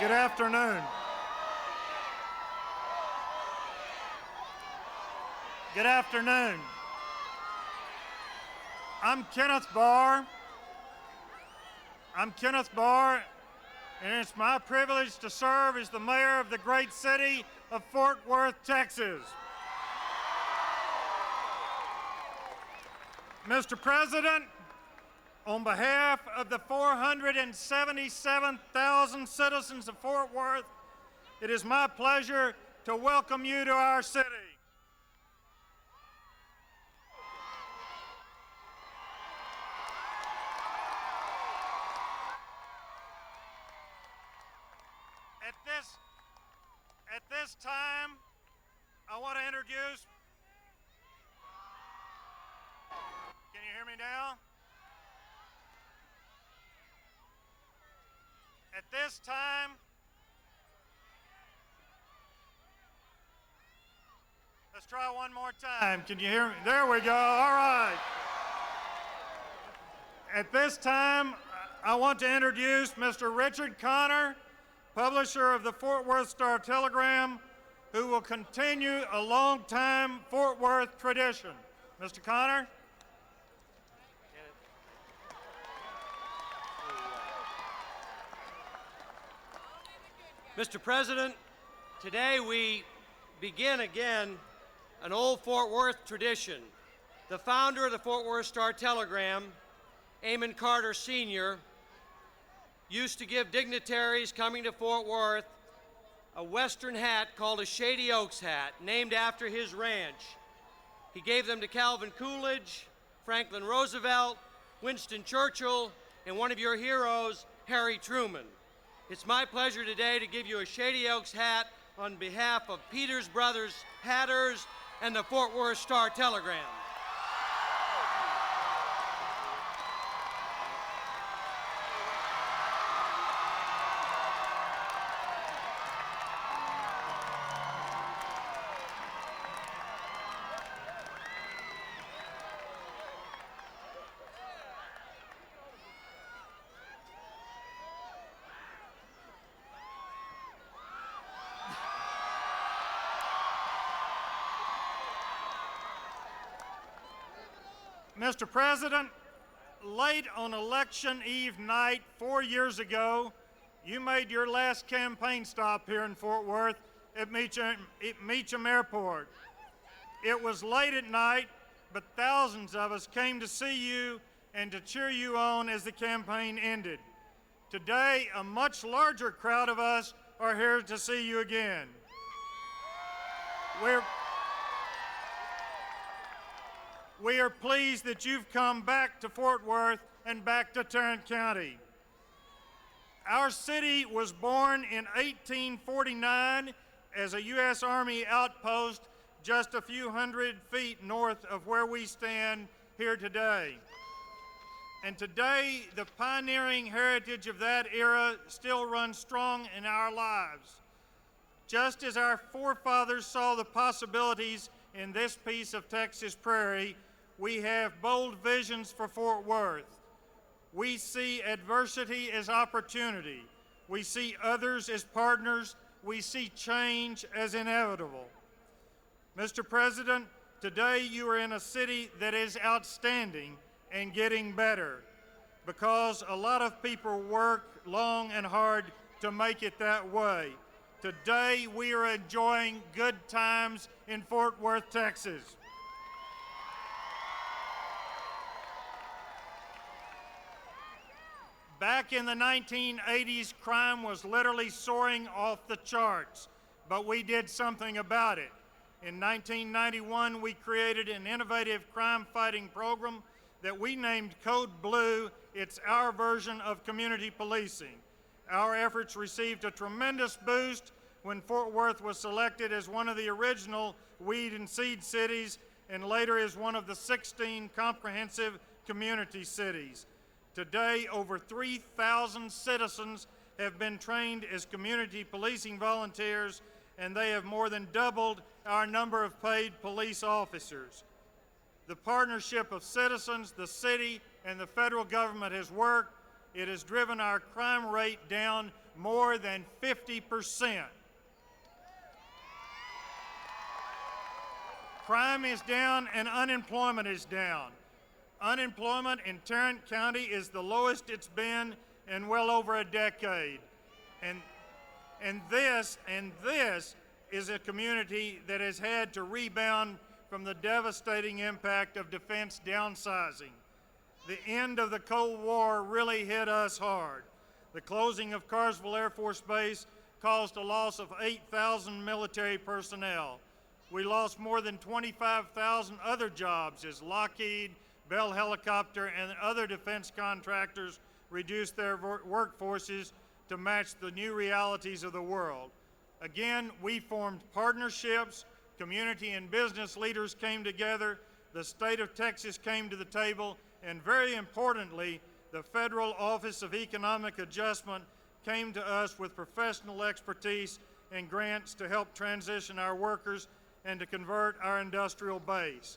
Good afternoon. Good afternoon. I'm Kenneth Barr, and it's my privilege to serve as the mayor of the great city of Fort Worth, Texas. Mr. President, on behalf of the 477,000 citizens of Fort Worth, it is my pleasure to welcome you to our city. At this time, I want to introduce. Can you hear me now? At this time, let's try one more time. Can you hear me? There we go. All right. At this time, I want to introduce Mr. Richard Connor, publisher of the Fort Worth Star-Telegram, who will continue a long-time Fort Worth tradition. Mr. Connor? Mr. President, today we begin again an old Fort Worth tradition. The founder of the Fort Worth Star-Telegram, Amon Carter Sr., used to give dignitaries coming to Fort Worth a Western hat called a Shady Oaks hat, named after his ranch. He gave them to Calvin Coolidge, Franklin Roosevelt, Winston Churchill, and one of your heroes, Harry Truman. It's my pleasure today to give you a Shady Oaks hat on behalf of Peters Brothers Hatters and the Fort Worth Star-Telegram. Mr. President, late on election eve night 4 years ago, you made your last campaign stop here in Fort Worth at Meacham Airport. It was late at night, but thousands of us came to see you and to cheer you on as the campaign ended. Today, a much larger crowd of us are here to see you again. We are pleased that you've come back to Fort Worth and back to Tarrant County. Our city was born in 1849 as a U.S. Army outpost just a few hundred feet north of where we stand here today. And today, the pioneering heritage of that era still runs strong in our lives. Just as our forefathers saw the possibilities in this piece of Texas prairie, we have bold visions for Fort Worth. We see adversity as opportunity. We see others as partners. We see change as inevitable. Mr. President, today you are in a city that is outstanding and getting better because a lot of people work long and hard to make it that way. Today we are enjoying good times in Fort Worth, Texas. Back in the 1980s, crime was literally soaring off the charts, but we did something about it. In 1991, we created an innovative crime-fighting program that we named Code Blue. It's our version of community policing. Our efforts received a tremendous boost when Fort Worth was selected as one of the original Weed and Seed cities and later as one of the 16 comprehensive community cities. Today, over 3,000 citizens have been trained as community policing volunteers, and they have more than doubled our number of paid police officers. The partnership of citizens, the city, and the federal government has worked, it has driven our crime rate down more than 50%. Crime is down and unemployment is down. Unemployment in Tarrant County is the lowest it's been in well over a decade. And this is a community that has had to rebound from the devastating impact of defense downsizing. The end of the Cold War really hit us hard. The closing of Carsville Air Force Base caused a loss of 8,000 military personnel. We lost more than 25,000 other jobs as Lockheed, Bell Helicopter, and other defense contractors reduced their workforces to match the new realities of the world. Again, we formed partnerships, community and business leaders came together, the state of Texas came to the table, and very importantly, the Federal Office of Economic Adjustment came to us with professional expertise and grants to help transition our workers and to convert our industrial base.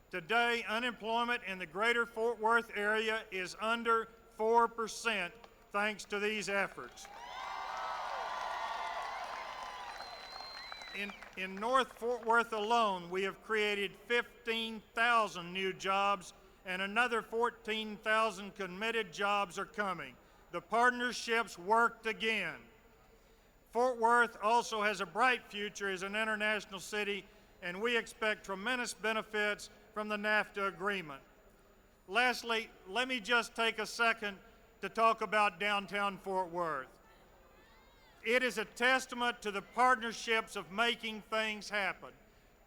Today, unemployment in the greater Fort Worth area is under 4% thanks to these efforts. In North Fort Worth alone, we have created 15,000 new jobs and another 14,000 committed jobs are coming. The partnerships worked again. Fort Worth also has a bright future as an international city, and we expect tremendous benefits from the NAFTA agreement. Lastly, let me just take a second to talk about downtown Fort Worth. It is a testament to the partnerships of making things happen.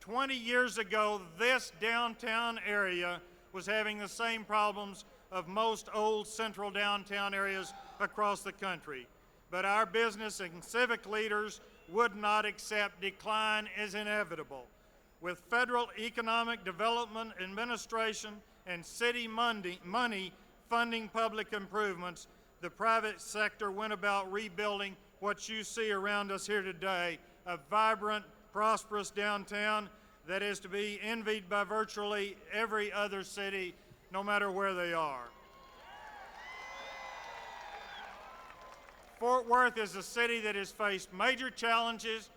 20 years ago, this downtown area was having the same problems of most old central downtown areas across the country. But our business and civic leaders would not accept decline as inevitable. With Federal Economic Development Administration and city money funding public improvements, the private sector went about rebuilding what you see around us here today, a vibrant, prosperous downtown that is to be envied by virtually every other city, no matter where they are. Fort Worth is a city that has faced major challenges.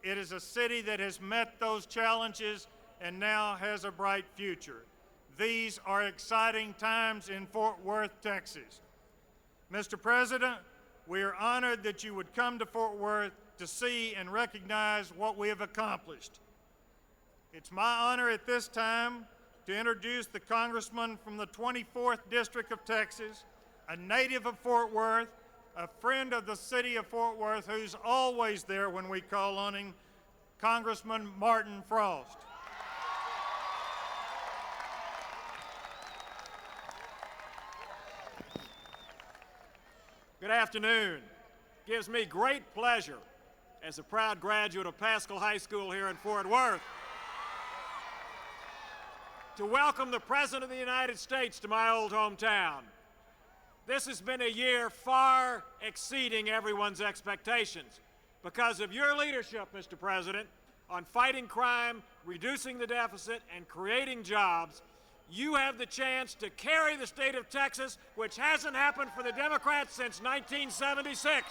It is a city that has met those challenges and now has a bright future. These are exciting times in Fort Worth, Texas. Mr. President, we are honored that you would come to Fort Worth to see and recognize what we have accomplished. It's my honor at this time to introduce the Congressman from the 24th District of Texas, a native of Fort Worth, a friend of the city of Fort Worth who's always there when we call on him, Congressman Martin Frost. Good afternoon. It gives me great pleasure as a proud graduate of Paschal High School here in Fort Worth to welcome the President of the United States to my old hometown. This has been a year far exceeding everyone's expectations because of your leadership, Mr. President, on fighting crime, reducing the deficit, and creating jobs. You have the chance to carry the state of Texas, which hasn't happened for the Democrats since 1976.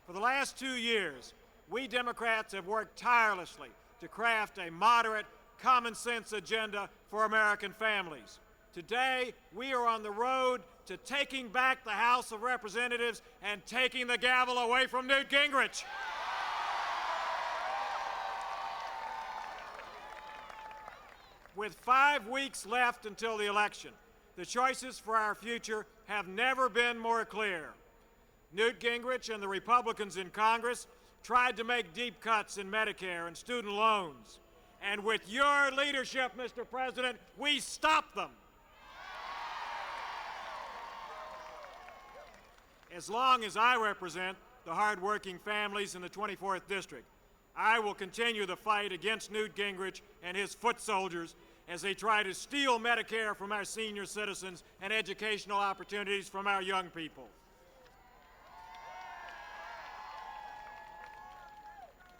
For the last 2 years, we Democrats have worked tirelessly to craft a moderate, common-sense agenda for American families. Today, we are on the road to taking back the House of Representatives and taking the gavel away from Newt Gingrich. With 5 weeks left until the election, the choices for our future have never been more clear. Newt Gingrich and the Republicans in Congress tried to make deep cuts in Medicare and student loans. And with your leadership, Mr. President, we stopped them. As long as I represent the hardworking families in the 24th District, I will continue the fight against Newt Gingrich and his foot soldiers as they try to steal Medicare from our senior citizens and educational opportunities from our young people.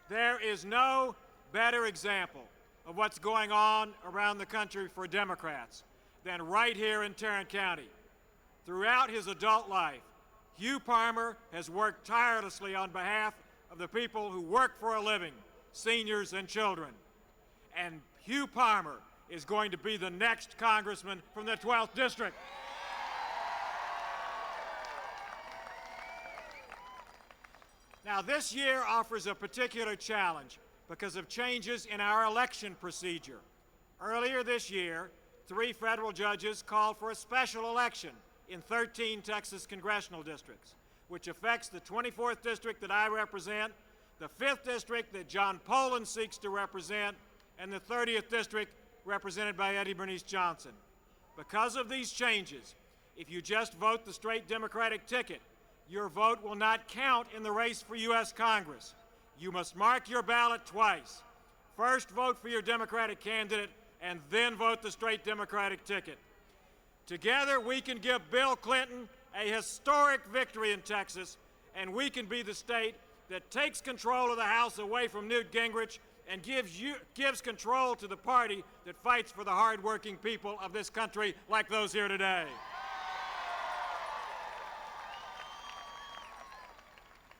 There is no better example of what's going on around the country for Democrats than right here in Tarrant County. Throughout his adult life, Hugh Parmer has worked tirelessly on behalf of the people who work for a living, seniors and children. And Hugh Parmer is going to be the next congressman from the 12th District. Now, this year offers a particular challenge because of changes in our election procedure. Earlier this year, 3 federal judges called for a special election in 13 Texas congressional districts, which affects the 24th district that I represent, the 5th district that John Poland seeks to represent, and the 30th district represented by Eddie Bernice Johnson. Because of these changes, if you just vote the straight Democratic ticket, your vote will not count in the race for U.S. Congress. You must mark your ballot twice. First, vote for your Democratic candidate, and then vote the straight Democratic ticket. Together, we can give Bill Clinton a historic victory in Texas, and we can be the state that takes control of the House away from Newt Gingrich and gives control to the party that fights for the hard-working people of this country like those here today.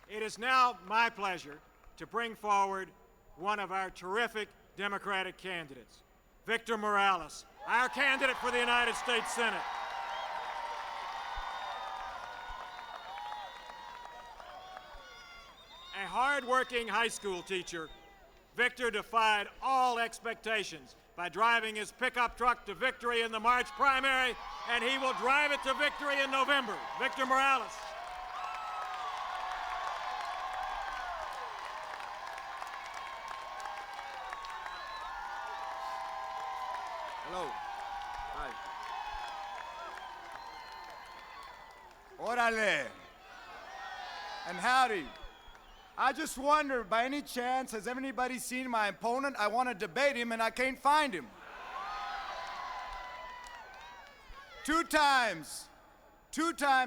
It is now my pleasure to bring forward one of our terrific Democratic candidates, Victor Morales, our candidate for the United States Senate. A hard-working high school teacher, Victor defied all expectations by driving his pickup truck to victory in the March primary, and he will drive it to victory in November. Victor Morales. Hello. Hi. Orale. And howdy. I just wonder, by any chance, has anybody seen my opponent? I want to debate him and I can't find him. 2 times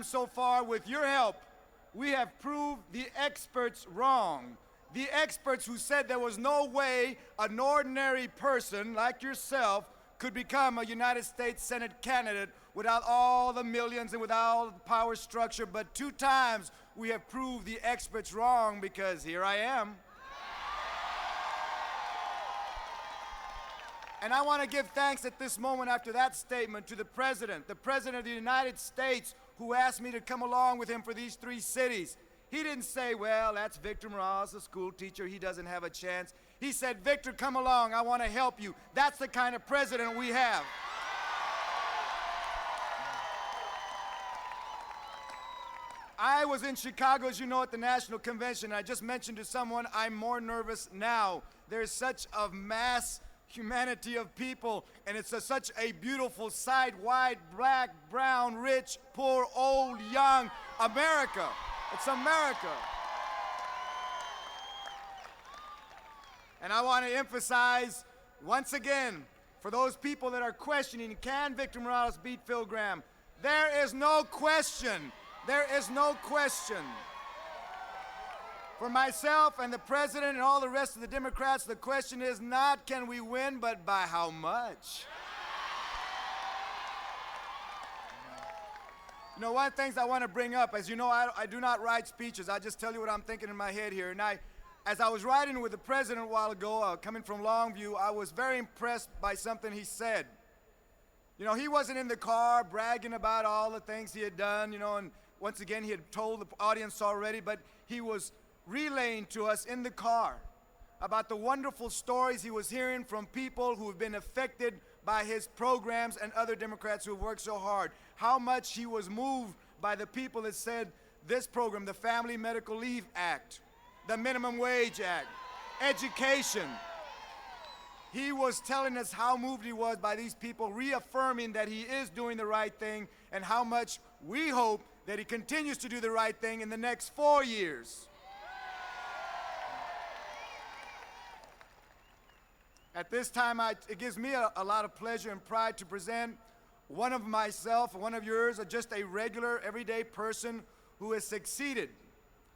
so far, with your help, we have proved the experts wrong. The experts who said there was no way an ordinary person like yourself could become a United States Senate candidate without all the millions and without all the power structure. But 2 times we have proved the experts wrong, because here I am. And I want to give thanks at this moment after that statement to the President of the United States, who asked me to come along with him for these 3 cities. He didn't say, well, that's Victor Morales, a school teacher, he doesn't have a chance. He said, Victor, come along, I want to help you. That's the kind of president we have. I was in Chicago, as you know, at the National Convention. I just mentioned to someone, I'm more nervous now. There's such a mass humanity of people, and it's such a beautiful sight: white, black, brown, rich, poor, old, young. America. It's America. And I want to emphasize once again, for those people that are questioning, can Victor Morales beat Phil Gramm? There is no question. There is no question. For myself and the President and all the rest of the Democrats, the question is not can we win, but by how much? You know, one of the things I want to bring up, as you know, I do not write speeches. I just tell you what I'm thinking in my head here. And as I was riding with the President a while ago, coming from Longview, I was very impressed by something he said. You know, he wasn't in the car bragging about all the things he had done, you know, and once again, he had told the audience already, but he was relaying to us in the car about the wonderful stories he was hearing from people who have been affected by his programs and other Democrats who have worked so hard. How much he was moved by the people that said this program, the Family Medical Leave Act, the Minimum Wage Act, education. He was telling us how moved he was by these people reaffirming that he is doing the right thing, and how much we hope that he continues to do the right thing in the next 4 years. At this time, it gives me a lot of pleasure and pride to present one of myself, one of yours, just a regular, everyday person who has succeeded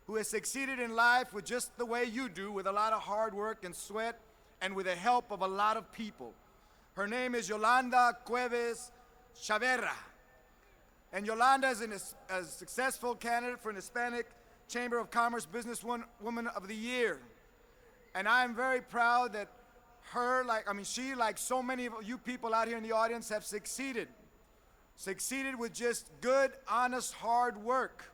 in life with just the way you do, with a lot of hard work and sweat. and with the help of a lot of people. Her name is Yolanda Cuevas Chavera. And Yolanda is a successful candidate for an Hispanic Chamber of Commerce Businesswoman of the Year. And I'm very proud that she, like so many of you people out here in the audience, have succeeded with just good, honest, hard work.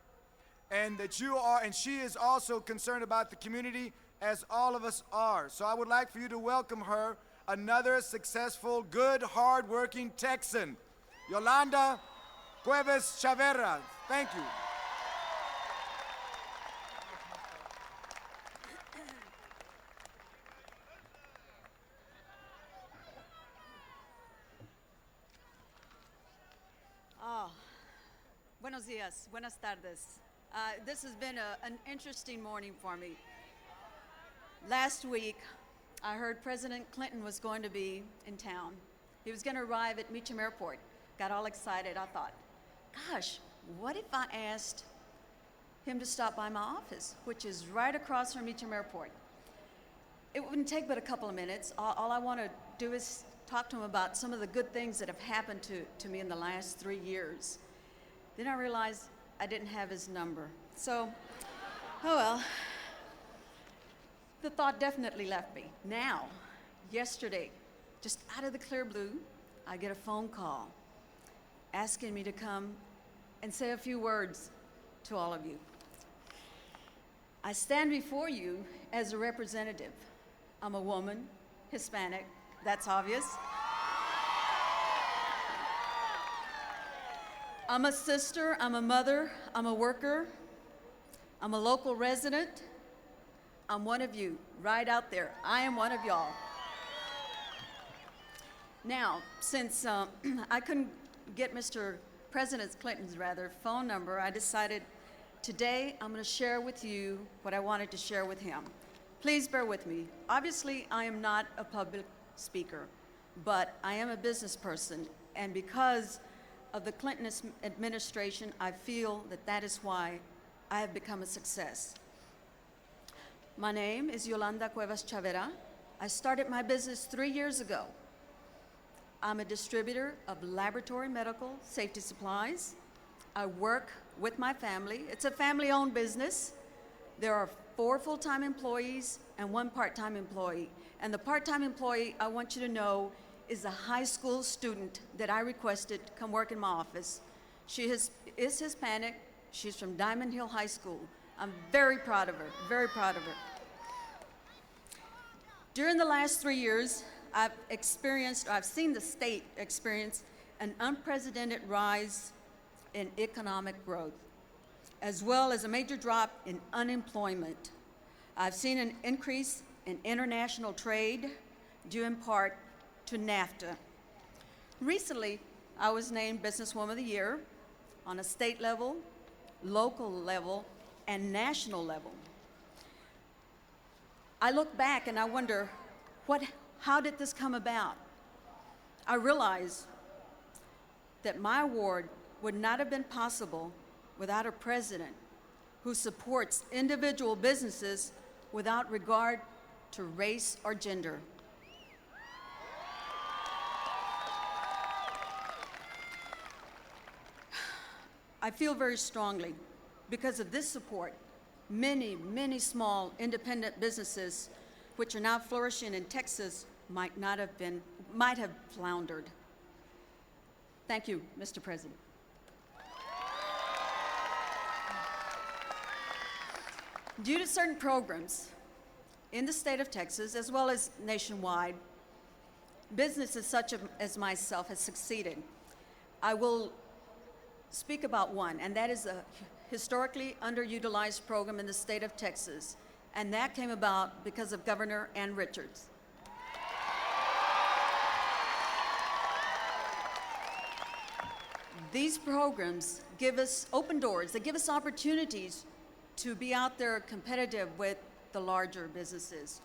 And she is also concerned about the community, as all of us are. So I would like for you to welcome her, another successful, good, hard-working Texan, Yolanda Cuevas Chavera. Thank you. Buenos dias, buenas tardes. This has been an interesting morning for me. Last week, I heard President Clinton was going to be in town. He was going to arrive at Meacham Airport. Got all excited. I thought, gosh, what if I asked him to stop by my office, which is right across from Meacham Airport? It wouldn't take but a couple of minutes. All I want to do is talk to him about some of the good things that have happened to me in the last 3 years. Then I realized I didn't have his number. So, oh well. The thought definitely left me. Now, yesterday, just out of the clear blue, I get a phone call asking me to come and say a few words to all of you. I stand before you as a representative. I'm a woman, Hispanic, that's obvious. I'm a sister, I'm a mother, I'm a worker, I'm a local resident. I'm one of you, right out there. I am one of y'all. Now, since I couldn't get Mr. President Clinton's phone number, I decided today I'm going to share with you what I wanted to share with him. Please bear with me. Obviously, I am not a public speaker, but I am a business person, and because of the Clinton administration, I feel that is why I have become a success. My name is Yolanda Cuevas Chavera. I started my business 3 years ago. I'm a distributor of laboratory medical safety supplies. I work with my family. It's a family-owned business. There are 4 full-time employees and 1 part-time employee. And the part-time employee, I want you to know, is a high school student that I requested to come work in my office. She is Hispanic. She's from Diamond Hill High School. I'm very proud of her, very proud of her. During the last 3 years, I've seen the state experience an unprecedented rise in economic growth, as well as a major drop in unemployment. I've seen an increase in international trade, due in part to NAFTA. Recently, I was named Businesswoman of the Year on a state level, local level, and national level. I look back and I wonder, how did this come about? I realize that my award would not have been possible without a president who supports individual businesses without regard to race or gender. I feel very strongly because of this support, many, many small independent businesses which are now flourishing in Texas might have floundered. Thank you, Mr. President. Due to certain programs in the state of Texas, as well as nationwide, businesses such as myself have succeeded. I will speak about one, and that is a historically underutilized program in the state of Texas, and that came about because of Governor Ann Richards. These programs give us open doors. They give us opportunities to be out there competitive with the larger businesses.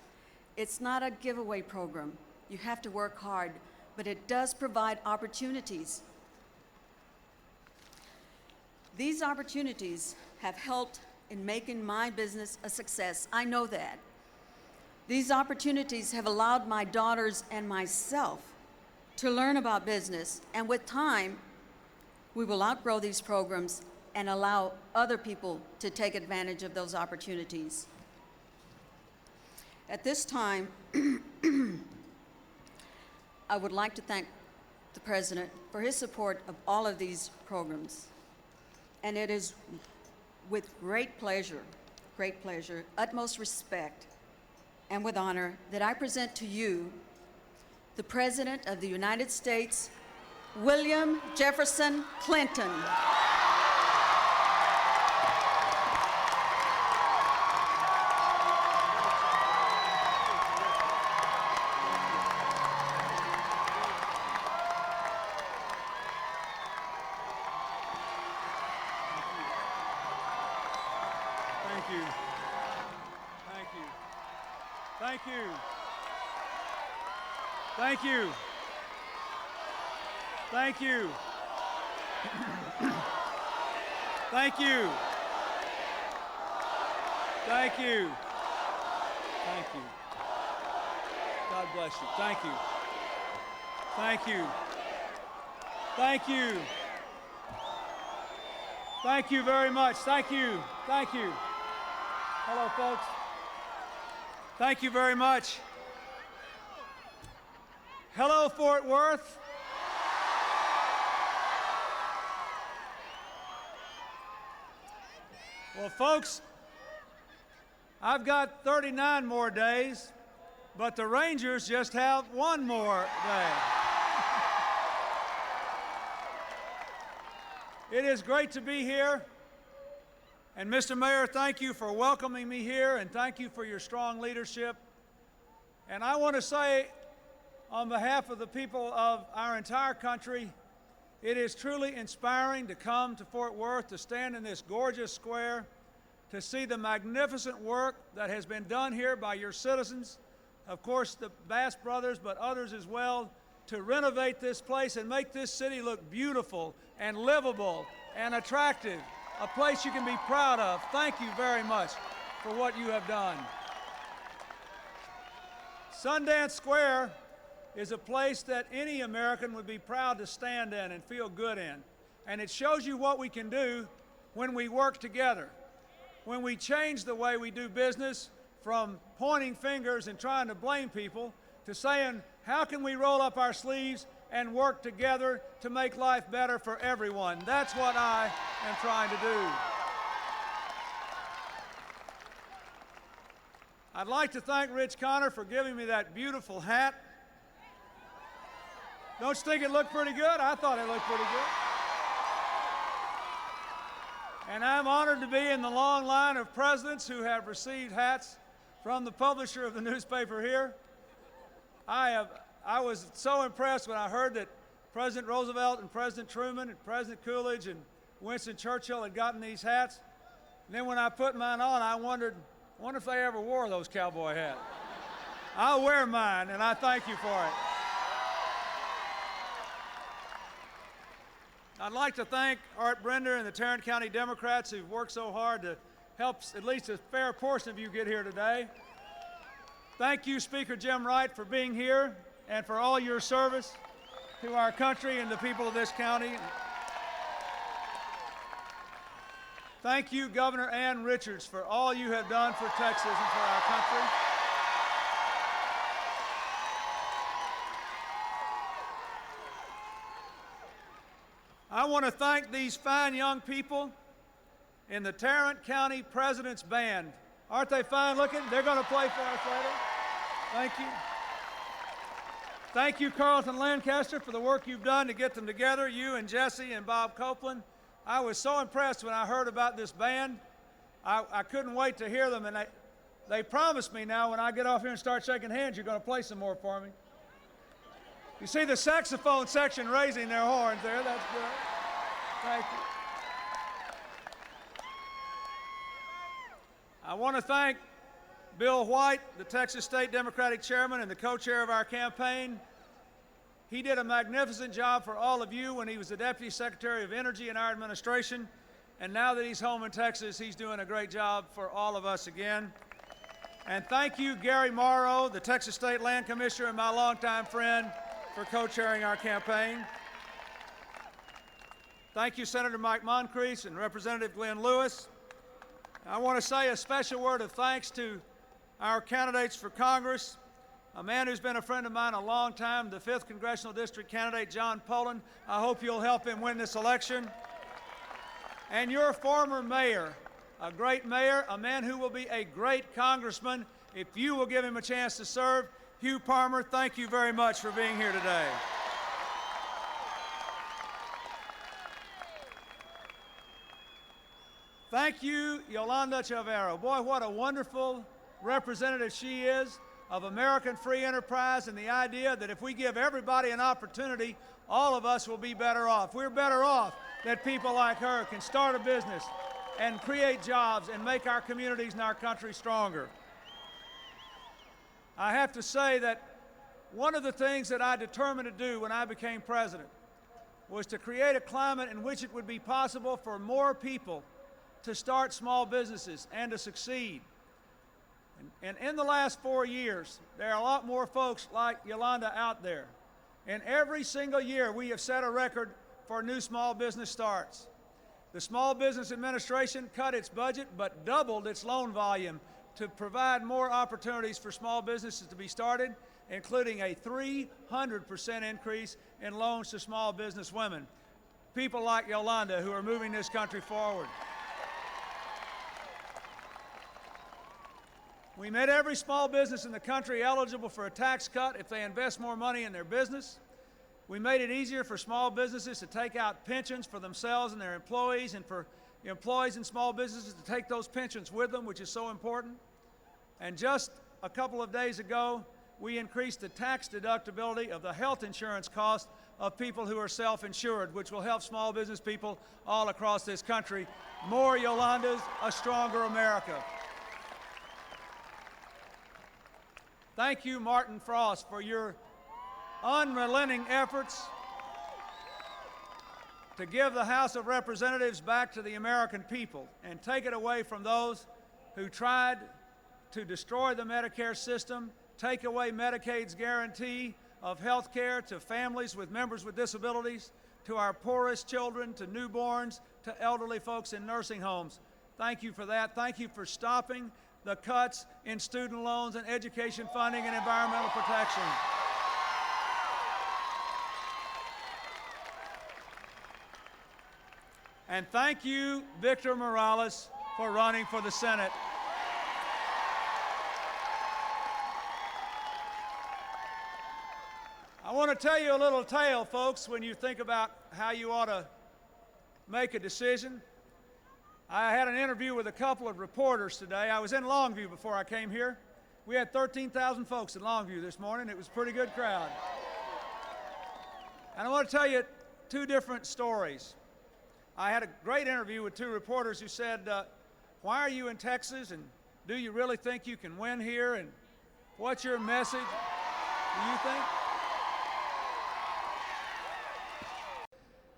It's not a giveaway program. You have to work hard, but it does provide opportunities. These opportunities have helped in making my business a success. I know that. These opportunities have allowed my daughters and myself to learn about business, and with time, we will outgrow these programs and allow other people to take advantage of those opportunities. At this time, I would like to thank the President for his support of all of these programs. And it is with great pleasure, utmost respect, and with honor that I present to you the President of the United States, William Jefferson Clinton. Thank you. Thank you. Thank you. Thank you. Thank you. Thank you. Thank you. Thank you. God bless you. Thank you. Thank you. Thank you. Thank you very much. Thank you. Thank you. Hello, folks. Thank you very much. Hello, Fort Worth. Well, folks, I've got 39 more days, but the Rangers just have one more day. It is great to be here. And Mr. Mayor, thank you for welcoming me here, and thank you for your strong leadership. And I want to say, on behalf of the people of our entire country, it is truly inspiring to come to Fort Worth, to stand in this gorgeous square, to see the magnificent work that has been done here by your citizens, of course the Bass Brothers, but others as well, to renovate this place and make this city look beautiful and livable and attractive, a place you can be proud of. Thank you very much for what you have done. Sundance Square is a place that any American would be proud to stand in and feel good in. And it shows you what we can do when we work together, when we change the way we do business from pointing fingers and trying to blame people to saying, how can we roll up our sleeves and work together to make life better for everyone? That's what I am trying to do. I'd like to thank Rich Connor for giving me that beautiful hat. Don't you think it looked pretty good? I thought it looked pretty good. And I'm honored to be in the long line of presidents who have received hats from the publisher of the newspaper here. I was so impressed when I heard that President Roosevelt and President Truman and President Coolidge and Winston Churchill had gotten these hats. And then when I put mine on, I wonder if they ever wore those cowboy hats. I'll wear mine, and I thank you for it. I'd like to thank Art Brender and the Tarrant County Democrats who've worked so hard to help at least a fair portion of you get here today. Thank you, Speaker Jim Wright, for being here and for all your service to our country and the people of this county. Thank you, Governor Ann Richards, for all you have done for Texas and for our country. I want to thank these fine young people in the Tarrant County President's Band. Aren't they fine looking? They're going to play for us later. Thank you. Thank you, Carlton Lancaster, for the work you've done to get them together, you and Jesse and Bob Copeland. I was so impressed when I heard about this band. I couldn't wait to hear them, and they promised me now when I get off here and start shaking hands, you're going to play some more for me. You see the saxophone section raising their horns there. That's good. Thank you. I want to thank Bill White, the Texas State Democratic Chairman and the co-chair of our campaign. He did a magnificent job for all of you when he was the Deputy Secretary of Energy in our administration. And now that he's home in Texas, he's doing a great job for all of us again. And thank you, Gary Morrow, the Texas State Land Commissioner and my longtime friend, for co-chairing our campaign. Thank you, Senator Mike Moncrief and Representative Glenn Lewis. I want to say a special word of thanks to our candidates for Congress, a man who's been a friend of mine a long time, the 5th Congressional District candidate, John Poland. I hope you'll help him win this election. And your former mayor, a great mayor, a man who will be a great congressman if you will give him a chance to serve, Hugh Palmer. Thank you very much for being here today. Thank you, Yolanda Chavero. Boy, what a wonderful representative she is of American free enterprise and the idea that if we give everybody an opportunity, all of us will be better off. We're better off that people like her can start a business and create jobs and make our communities and our country stronger. I have to say that one of the things that I determined to do when I became president was to create a climate in which it would be possible for more people to start small businesses and to succeed. And in the last 4 years, there are a lot more folks like Yolanda out there. And every single year, we have set a record for new small business starts. The Small Business Administration cut its budget but doubled its loan volume to provide more opportunities for small businesses to be started, including a 300% increase in loans to small business women. People like Yolanda who are moving this country forward. We made every small business in the country eligible for a tax cut if they invest more money in their business. We made it easier for small businesses to take out pensions for themselves and their employees, and for employees in small businesses to take those pensions with them, which is so important. And just a couple of days ago, we increased the tax deductibility of the health insurance cost of people who are self-insured, which will help small business people all across this country. More Yolandas, a stronger America. Thank you, Martin Frost, for your unrelenting efforts to give the House of Representatives back to the American people and take it away from those who tried to destroy the Medicare system, take away Medicaid's guarantee of health care to families with members with disabilities, to our poorest children, to newborns, to elderly folks in nursing homes. Thank you for that. Thank you for stopping the cuts in student loans and education funding and environmental protection. And thank you, Victor Morales, for running for the Senate. I want to tell you a little tale, folks, when you think about how you ought to make a decision. I had an interview with a couple of reporters today. I was in Longview before I came here. We had 13,000 folks in Longview this morning. It was a pretty good crowd. And I want to tell you two different stories. I had a great interview with two reporters who said, why are you in Texas, and do you really think you can win here, and what's your message, do you think?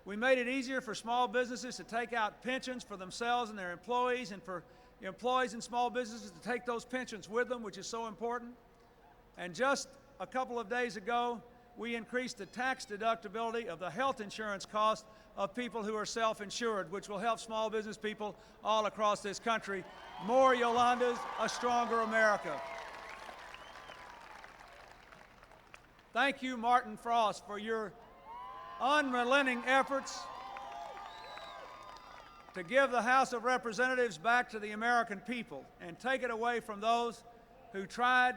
We made it easier for small businesses to take out pensions for themselves and their employees, and for employees in small businesses to take those pensions with them, which is so important. And just a couple of days ago, we increased the tax deductibility of the health insurance cost of people who are self-insured, which will help small business people all across this country. More Yolandas, a stronger America. Thank you, Martin Frost, for your unrelenting efforts to give the House of Representatives back to the American people and take it away from those who tried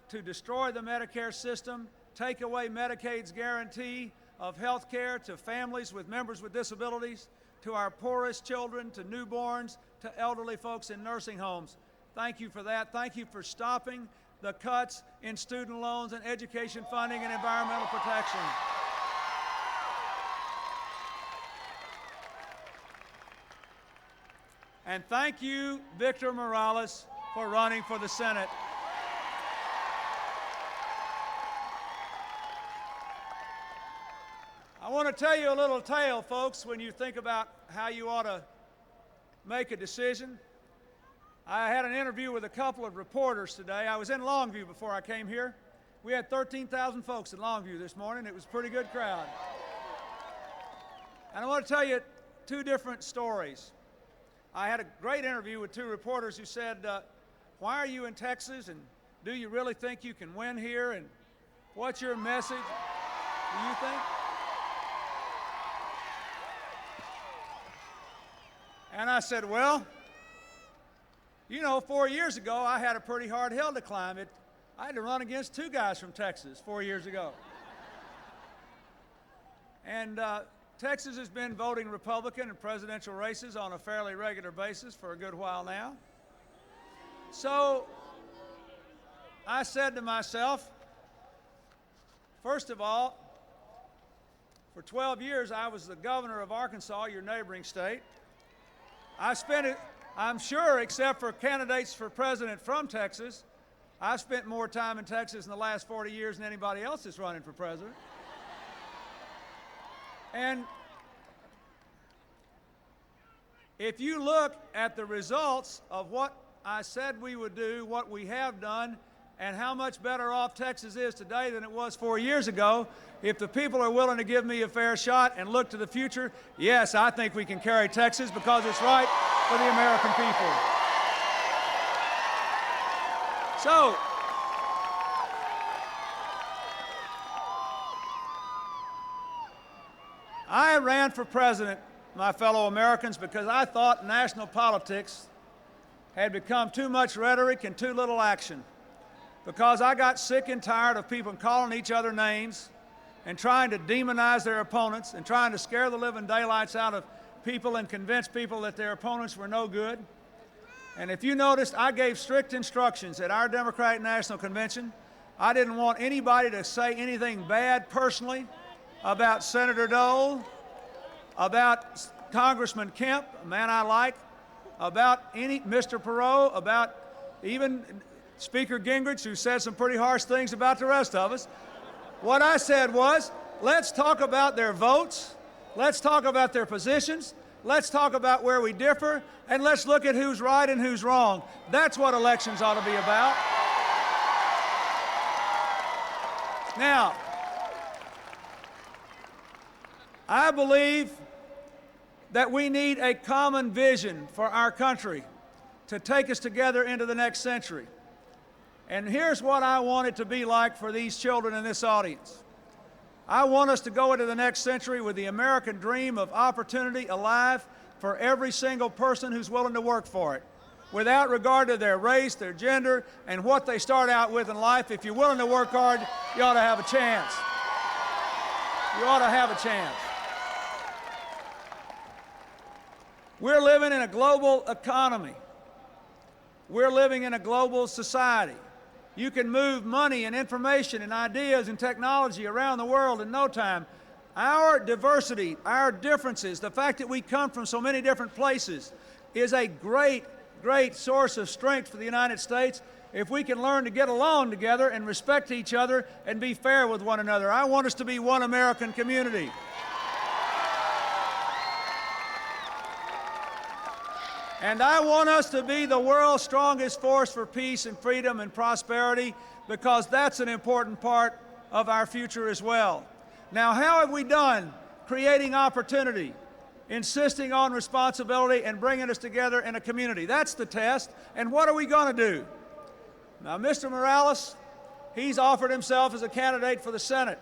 to destroy the Medicare system, take away Medicaid's guarantee of health care to families with members with disabilities, to our poorest children, to newborns, to elderly folks in nursing homes. Thank you for that. Thank you for stopping the cuts in student loans and education funding and environmental protection. And thank you, Victor Morales, for running for the Senate. I want to tell you a little tale, folks, when you think about how you ought to make a decision. I had an interview with a couple of reporters today. I was in Longview before I came here. We had 13,000 folks in Longview this morning. It was a pretty good crowd. And I want to tell you two different stories. I had a great interview with two reporters who said, why are you in Texas, and do you really think you can win here, and what's your message, do you think? And I said, well, you know, 4 years ago, I had a pretty hard hill to climb. I had to run against two guys from Texas 4 years ago. And Texas has been voting Republican in presidential races on a fairly regular basis for a good while now. So I said to myself, first of all, for 12 years I was the governor of Arkansas, your neighboring state. I spent it, I'm sure, except for candidates for president from Texas, I've spent more time in Texas in the last 40 years than anybody else that's running for president. And if you look at the results of what I said we would do, what we have done, and how much better off Texas is today than it was 4 years ago, if the people are willing to give me a fair shot and look to the future, yes, I think we can carry Texas because it's right for the American people. So, I ran for president, my fellow Americans, because I thought national politics had become too much rhetoric and too little action. Because I got sick and tired of people calling each other names and trying to demonize their opponents and trying to scare the living daylights out of people and convince people that their opponents were no good. And if you noticed, I gave strict instructions at our Democratic National Convention. I didn't want anybody to say anything bad personally about Senator Dole, about Congressman Kemp, a man I like, about Mr. Perot, about even Speaker Gingrich, who said some pretty harsh things about the rest of us. What I said was, let's talk about their votes, let's talk about their positions, let's talk about where we differ, and let's look at who's right and who's wrong. That's what elections ought to be about. Now, I believe that we need a common vision for our country to take us together into the next century. And here's what I want it to be like for these children in this audience. I want us to go into the next century with the American dream of opportunity alive for every single person who's willing to work for it, without regard to their race, their gender, and what they start out with in life. If you're willing to work hard, you ought to have a chance. You ought to have a chance. We're living in a global economy. We're living in a global society. You can move money and information and ideas and technology around the world in no time. Our diversity, our differences, the fact that we come from so many different places is a great, great source of strength for the United States if we can learn to get along together and respect each other and be fair with one another. I want us to be one American community. And I want us to be the world's strongest force for peace and freedom and prosperity, because that's an important part of our future as well. Now, how have we done creating opportunity, insisting on responsibility, and bringing us together in a community? That's the test. And what are we going to do? Now, Mr. Morales, he's offered himself as a candidate for the Senate.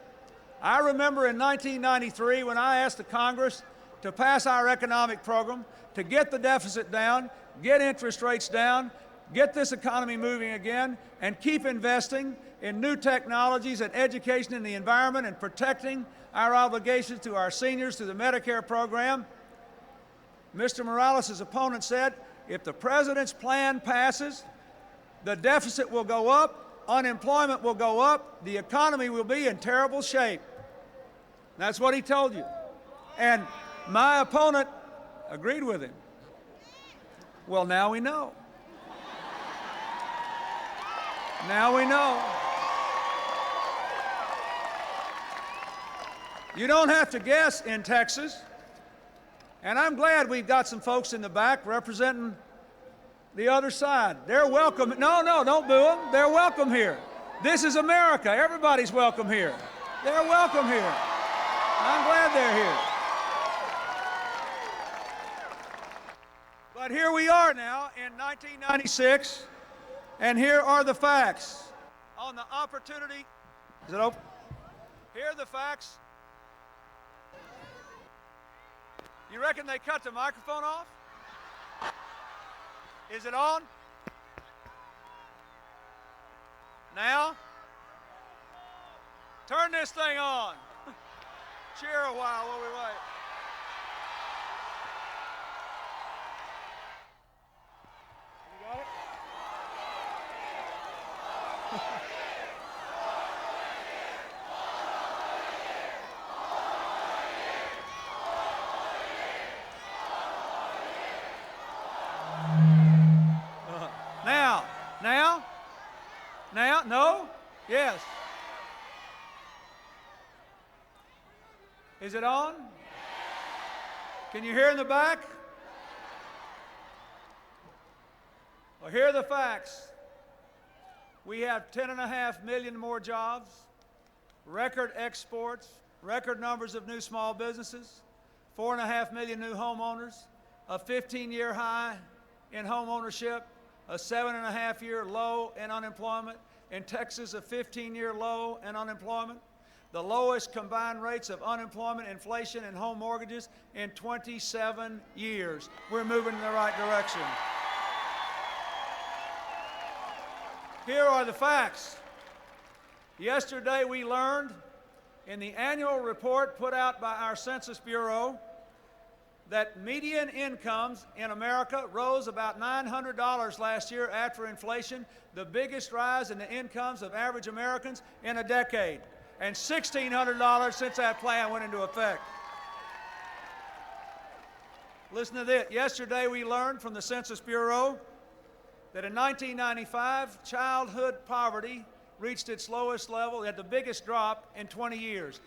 I remember in 1993 when I asked the Congress to pass our economic program, to get the deficit down, get interest rates down, get this economy moving again, and keep investing in new technologies and education in the environment and protecting our obligations to our seniors through the Medicare program. Mr. Morales' opponent said, if the president's plan passes, the deficit will go up, unemployment will go up, the economy will be in terrible shape. That's what he told you. And my opponent agreed with him. Well, now we know. Now we know. You don't have to guess in Texas. And I'm glad we've got some folks in the back representing The other side. They're welcome. No, don't boo them. They're welcome here. This is America. Everybody's welcome here. They're welcome here. I'm glad they're here. But here we are now in 1996, and here are the facts on the opportunity. Is it open? Here are the facts. You reckon they cut the microphone off? Is it on? Now? Turn this thing on. Cheer a while we wait. You got it? Now, no? Yes. Is it on? Can you hear in the back? Well, here are the facts. We have 10.5 million more jobs, record exports, record numbers of new small businesses, 4.5 million new homeowners, a 15-year high in home ownership, a 7.5-year low in unemployment. In Texas, a 15-year low in unemployment. The lowest combined rates of unemployment, inflation, and home mortgages in 27 years. We're moving in the right direction. Here are the facts. Yesterday we learned in the annual report put out by our Census Bureau that median incomes in America rose about $900 last year after inflation, the biggest rise in the incomes of average Americans in a decade, and $1,600 since that plan went into effect. Listen to this. Yesterday we learned from the Census Bureau that in 1995, childhood poverty reached its lowest level, at the biggest drop in 20 years.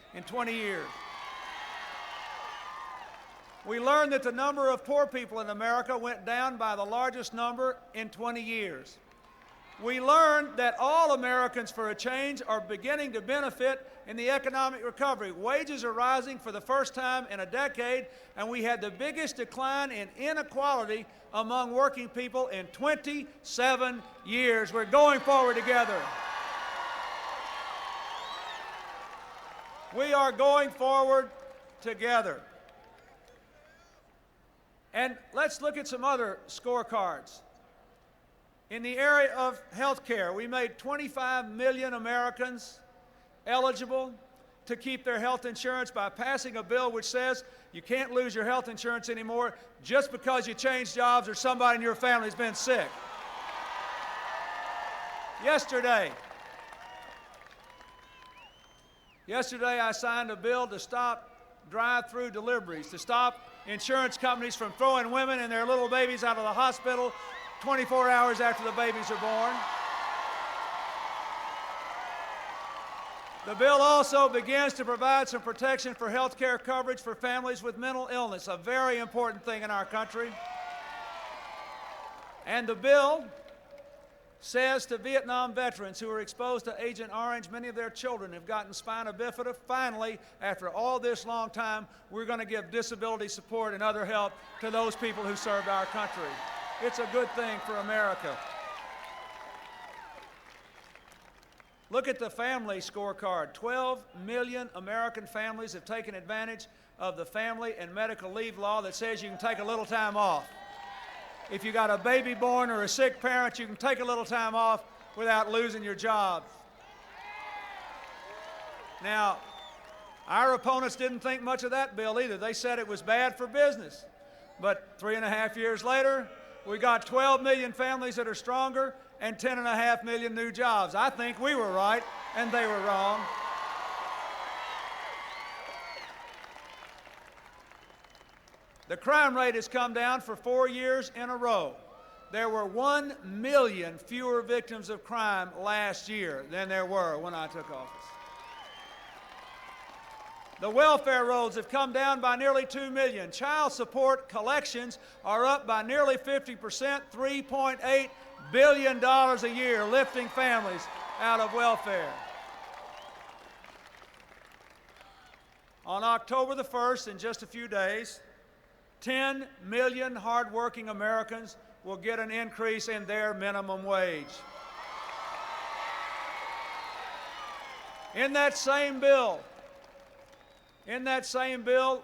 We learned that the number of poor people in America went down by the largest number in 20 years. We learned that all Americans, for a change, are beginning to benefit in the economic recovery. Wages are rising for the first time in a decade, and we had the biggest decline in inequality among working people in 27 years. We're going forward together. We are going forward together. And let's look at some other scorecards. In the area of health care, we made 25 million Americans eligible to keep their health insurance by passing a bill which says you can't lose your health insurance anymore just because you changed jobs or somebody in your family's been sick. Yesterday I signed a bill to stop drive-through deliveries, to stop insurance companies from throwing women and their little babies out of the hospital 24 hours after the babies are born. The bill also begins to provide some protection for health care coverage for families with mental illness, a very important thing in our country. And the bill says to Vietnam veterans who are exposed to Agent Orange, many of their children have gotten spina bifida. Finally, after all this long time, we're going to give disability support and other help to those people who served our country. It's a good thing for America. Look at the family scorecard. 12 million American families have taken advantage of the family and medical leave law that says you can take a little time off. If you got a baby born or a sick parent, you can take a little time off without losing your job. Now, our opponents didn't think much of that bill either. They said it was bad for business. But 3.5 years later, we got 12 million families that are stronger and 10.5 million new jobs. I think we were right and they were wrong. The crime rate has come down for 4 years in a row. There were 1 million fewer victims of crime last year than there were when I took office. The welfare rolls have come down by nearly 2 million. Child support collections are up by nearly 50%, $3.8 billion a year, lifting families out of welfare. On October the 1st, in just a few days, 10 million hardworking Americans will get an increase in their minimum wage. In that same bill,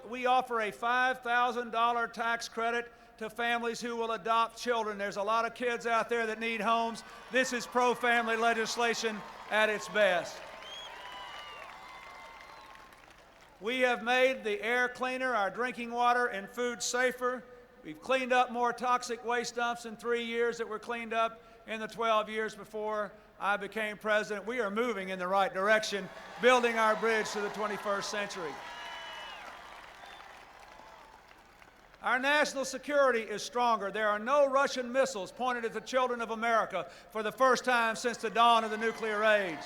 we offer a $5,000 tax credit to families who will adopt children. There's a lot of kids out there that need homes. This is pro-family legislation at its best. We have made the air cleaner, our drinking water and food safer. We've cleaned up more toxic waste dumps in 3 years that were cleaned up in the 12 years before I became president. We are moving in the right direction, building our bridge to the 21st century. Our national security is stronger. There are no Russian missiles pointed at the children of America for the first time since the dawn of the nuclear age.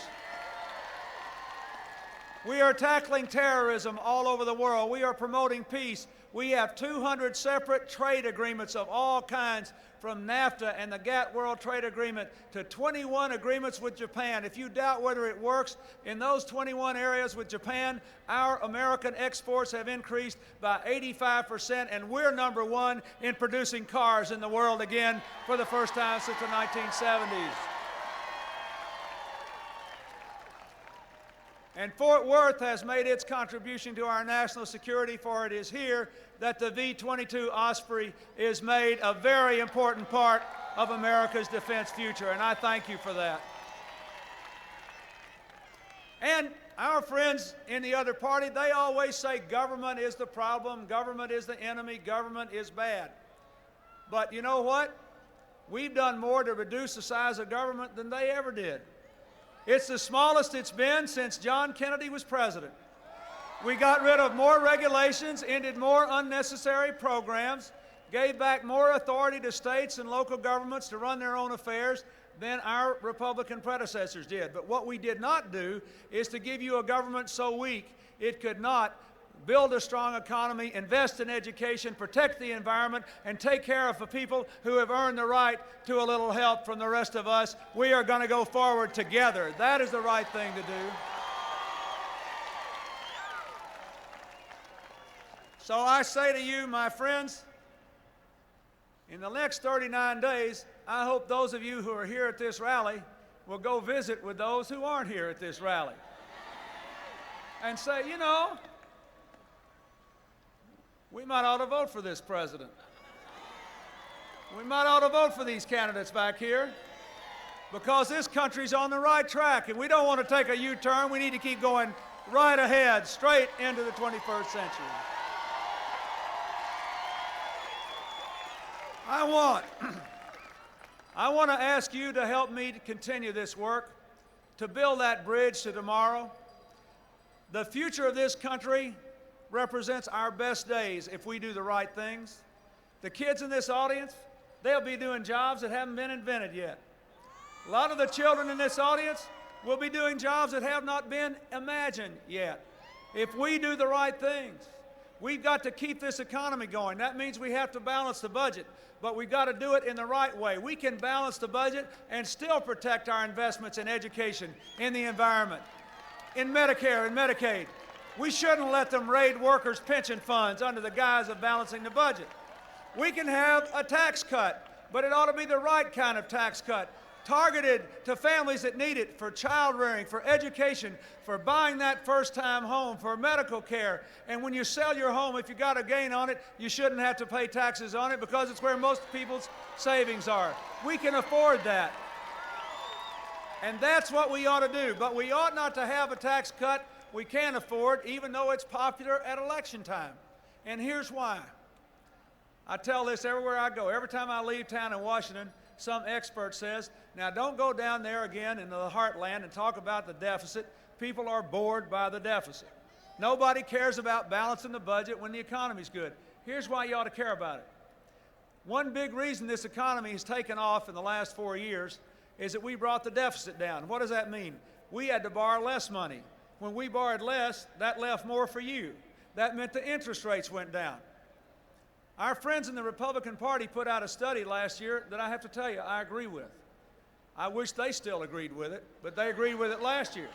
We are tackling terrorism all over the world. We are promoting peace. We have 200 separate trade agreements of all kinds, from NAFTA and the GATT World Trade Agreement to 21 agreements with Japan. If you doubt whether it works, in those 21 areas with Japan, our American exports have increased by 85%, and we're #1 in producing cars in the world again for the first time since the 1970s. And Fort Worth has made its contribution to our national security, for it is here that the V-22 Osprey is made a very important part of America's defense future, and I thank you for that. And our friends in the other party, they always say government is the problem, government is the enemy, government is bad. But you know what? We've done more to reduce the size of government than they ever did. It's the smallest it's been since John Kennedy was president. We got rid of more regulations, ended more unnecessary programs, gave back more authority to states and local governments to run their own affairs than our Republican predecessors did. But what we did not do is to give you a government so weak it could not build a strong economy, invest in education, protect the environment, and take care of the people who have earned the right to a little help from the rest of us. We are going to go forward together. That is the right thing to do. So I say to you, my friends, in the next 39 days, I hope those of you who are here at this rally will go visit with those who aren't here at this rally and say, you know, we might ought to vote for this president. We might ought to vote for these candidates back here, because this country's on the right track, and we don't want to take a U-turn. We need to keep going right ahead, straight into the 21st century. I want to ask you to help me to continue this work, to build that bridge to tomorrow. The future of this country represents our best days if we do the right things. The kids in this audience, they'll be doing jobs that haven't been invented yet. A lot of the children in this audience will be doing jobs that have not been imagined yet. If we do the right things, we've got to keep this economy going. That means we have to balance the budget, but we've got to do it in the right way. We can balance the budget and still protect our investments in education, in the environment, in Medicare and Medicaid. We shouldn't let them raid workers' pension funds under the guise of balancing the budget. We can have a tax cut, but it ought to be the right kind of tax cut, targeted to families that need it, for child rearing, for education, for buying that first-time home, for medical care. And when you sell your home, if you got a gain on it, you shouldn't have to pay taxes on it, because it's where most people's savings are. We can afford that. And that's what we ought to do. But we ought not to have a tax cut we can't afford, even though it's popular at election time. And here's why. I tell this everywhere I go. Every time I leave town in Washington, some expert says, now don't go down there again into the heartland and talk about the deficit. People are bored by the deficit. Nobody cares about balancing the budget when the economy's good. Here's why you ought to care about it. One big reason this economy has taken off in the last 4 years is that we brought the deficit down. What does that mean? We had to borrow less money. When we borrowed less, that left more for you. That meant the interest rates went down. Our friends in the Republican Party put out a study last year that I have to tell you, I agree with. I wish they still agreed with it, but they agreed with it last year.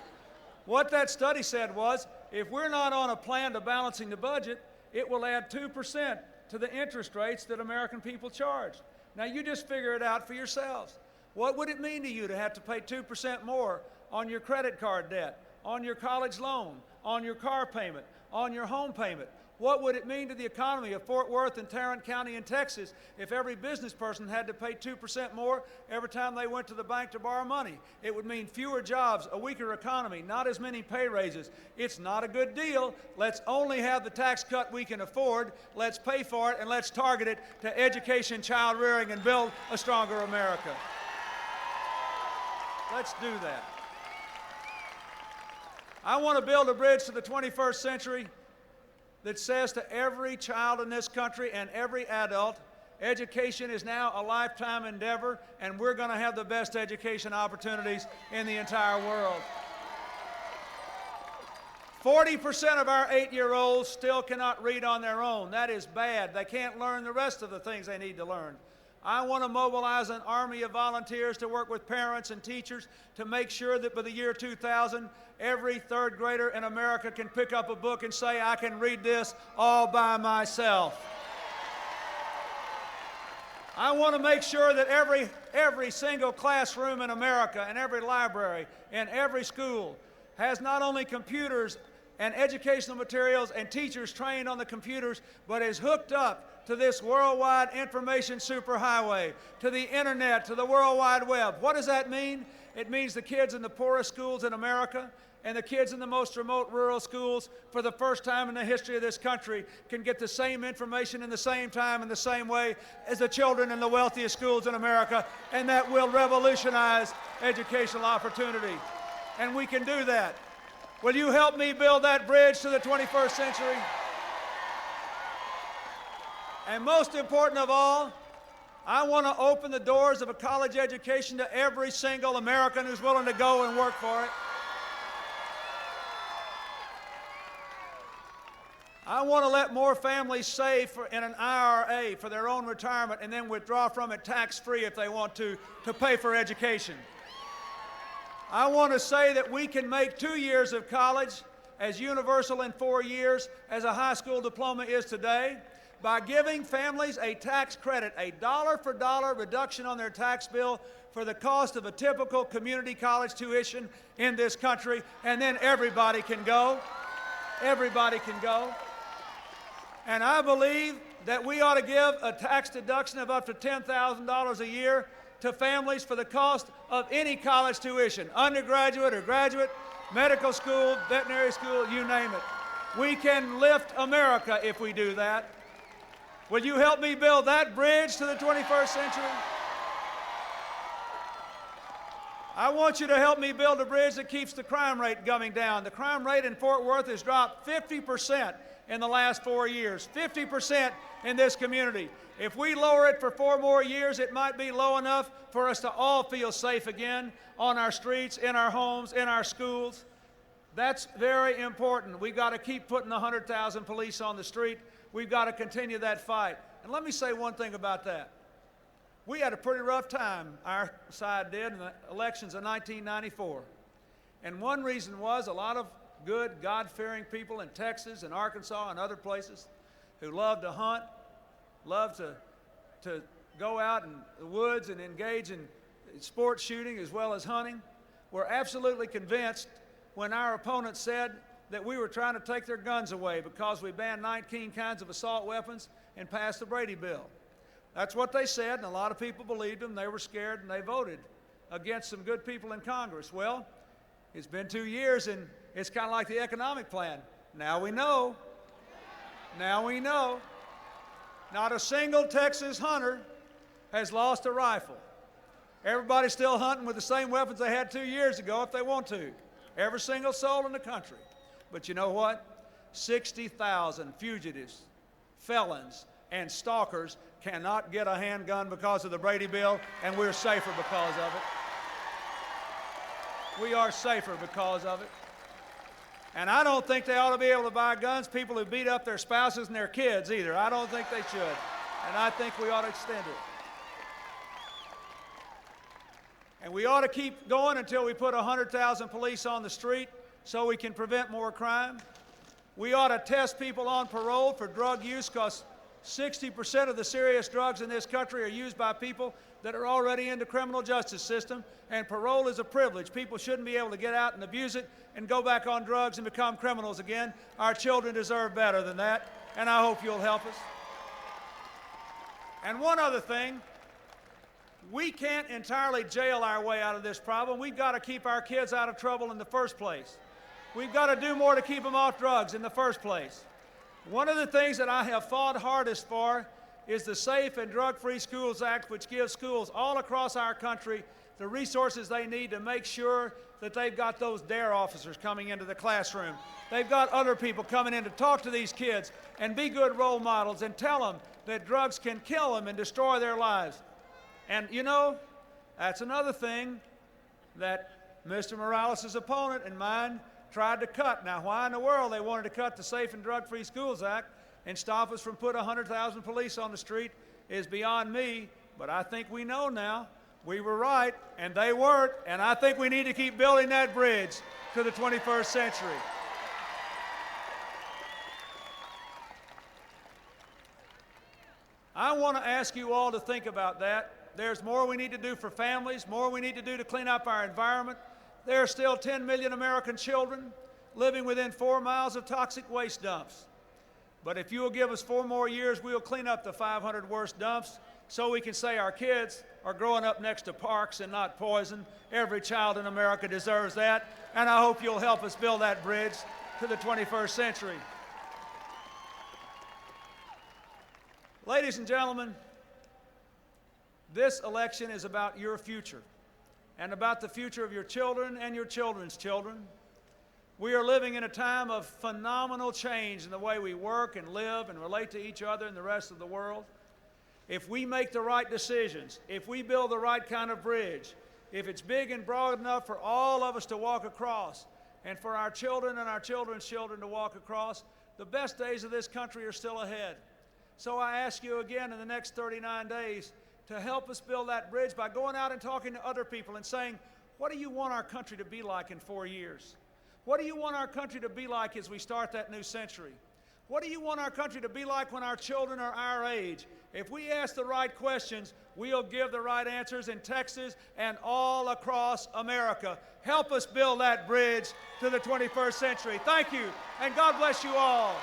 What that study said was, if we're not on a plan to balancing the budget, it will add 2% to the interest rates that American people charged. Now you just figure it out for yourselves. What would it mean to you to have to pay 2% more on your credit card debt, on your college loan, on your car payment, on your home payment? What would it mean to the economy of Fort Worth and Tarrant County in Texas if every business person had to pay 2% more every time they went to the bank to borrow money? It would mean fewer jobs, a weaker economy, not as many pay raises. It's not a good deal. Let's only have the tax cut we can afford. Let's pay for it, and let's target it to education, child rearing, and build a stronger America. Let's do that. I want to build a bridge to the 21st century that says to every child in this country and every adult, education is now a lifetime endeavor, and we're going to have the best education opportunities in the entire world. 40% of our 8-year-olds still cannot read on their own. That is bad. They can't learn the rest of the things they need to learn. I want to mobilize an army of volunteers to work with parents and teachers to make sure that by the year 2000, every third grader in America can pick up a book and say, I can read this all by myself. I want to make sure that every single classroom in America and every library and every school has not only computers and educational materials and teachers trained on the computers, but is hooked up to this worldwide information superhighway, to the internet, to the World Wide Web. What does that mean? It means the kids in the poorest schools in America and the kids in the most remote rural schools, for the first time in the history of this country, can get the same information in the same time in the same way as the children in the wealthiest schools in America, and that will revolutionize educational opportunity. And we can do that. Will you help me build that bridge to the 21st century? And most important of all, I want to open the doors of a college education to every single American who's willing to go and work for it. I want to let more families save in an IRA for their own retirement and then withdraw from it tax-free if they want to pay for education. I want to say that we can make 2 years of college as universal in 4 years as a high school diploma is today by giving families a tax credit, a dollar-for-dollar reduction on their tax bill for the cost of a typical community college tuition in this country, and then everybody can go. Everybody can go. And I believe that we ought to give a tax deduction of up to $10,000 a year to families for the cost of any college tuition, undergraduate or graduate, medical school, veterinary school, you name it. We can lift America if we do that. Will you help me build that bridge to the 21st century? I want you to help me build a bridge that keeps the crime rate coming down. The crime rate in Fort Worth has dropped 50% in the last 4 years, 50% in this community. If we lower it for 4 more years, it might be low enough for us to all feel safe again on our streets, in our homes, in our schools. That's very important. We've got to keep putting 100,000 police on the street. We've got to continue that fight. And let me say one thing about that. We had a pretty rough time, our side did, in the elections of 1994. And one reason was a lot of good, God-fearing people in Texas and Arkansas and other places who love to hunt, love to go out in the woods and engage in sport shooting as well as hunting, were absolutely convinced when our opponents said that we were trying to take their guns away because we banned 19 kinds of assault weapons and passed the Brady bill. That's what they said, and a lot of people believed them. They were scared, and they voted against some good people in Congress. Well, it's been 2 years, and it's kind of like the economic plan. Now we know. Now we know. Not a single Texas hunter has lost a rifle. Everybody's still hunting with the same weapons they had 2 years ago if they want to. Every single soul in the country. But you know what? 60,000 fugitives, felons, and stalkers cannot get a handgun because of the Brady bill, and we're safer because of it. We are safer because of it. And I don't think they ought to be able to buy guns, people who beat up their spouses and their kids either. I don't think they should. And I think we ought to extend it. And we ought to keep going until we put 100,000 police on the street so we can prevent more crime. We ought to test people on parole for drug use, because 60% of the serious drugs in this country are used by people that are already in the criminal justice system, and parole is a privilege. People shouldn't be able to get out and abuse it and go back on drugs and become criminals again. Our children deserve better than that, and I hope you'll help us. And one other thing, we can't entirely jail our way out of this problem. We've got to keep our kids out of trouble in the first place. We've got to do more to keep them off drugs in the first place. One of the things that I have fought hardest for is the Safe and Drug-Free Schools Act, which gives schools all across our country the resources they need to make sure that they've got those DARE officers coming into the classroom. They've got other people coming in to talk to these kids and be good role models and tell them that drugs can kill them and destroy their lives. And you know, that's another thing that Mr. Morales' opponent and mine tried to cut. Now, why in the world they wanted to cut the Safe and Drug-Free Schools Act and stop us from putting 100,000 police on the street is beyond me, but I think we know now. We were right, and they weren't, and I think we need to keep building that bridge to the 21st century. I want to ask you all to think about that. There's more we need to do for families, more we need to do to clean up our environment. There are still 10 million American children living within 4 miles of toxic waste dumps. But if you will give us 4 more years, we'll clean up the 500 worst dumps so we can say our kids are growing up next to parks and not poison. Every child in America deserves that, and I hope you'll help us build that bridge to the 21st century. Ladies and gentlemen, this election is about your future and about the future of your children and your children's children. We are living in a time of phenomenal change in the way we work and live and relate to each other and the rest of the world. If we make the right decisions, if we build the right kind of bridge, if it's big and broad enough for all of us to walk across and for our children and our children's children to walk across, the best days of this country are still ahead. So I ask you again in the next 39 days to help us build that bridge by going out and talking to other people and saying, what do you want our country to be like in 4 years? What do you want our country to be like as we start that new century? What do you want our country to be like when our children are our age? If we ask the right questions, we'll give the right answers in Texas and all across America. Help us build that bridge to the 21st century. Thank you, and God bless you all.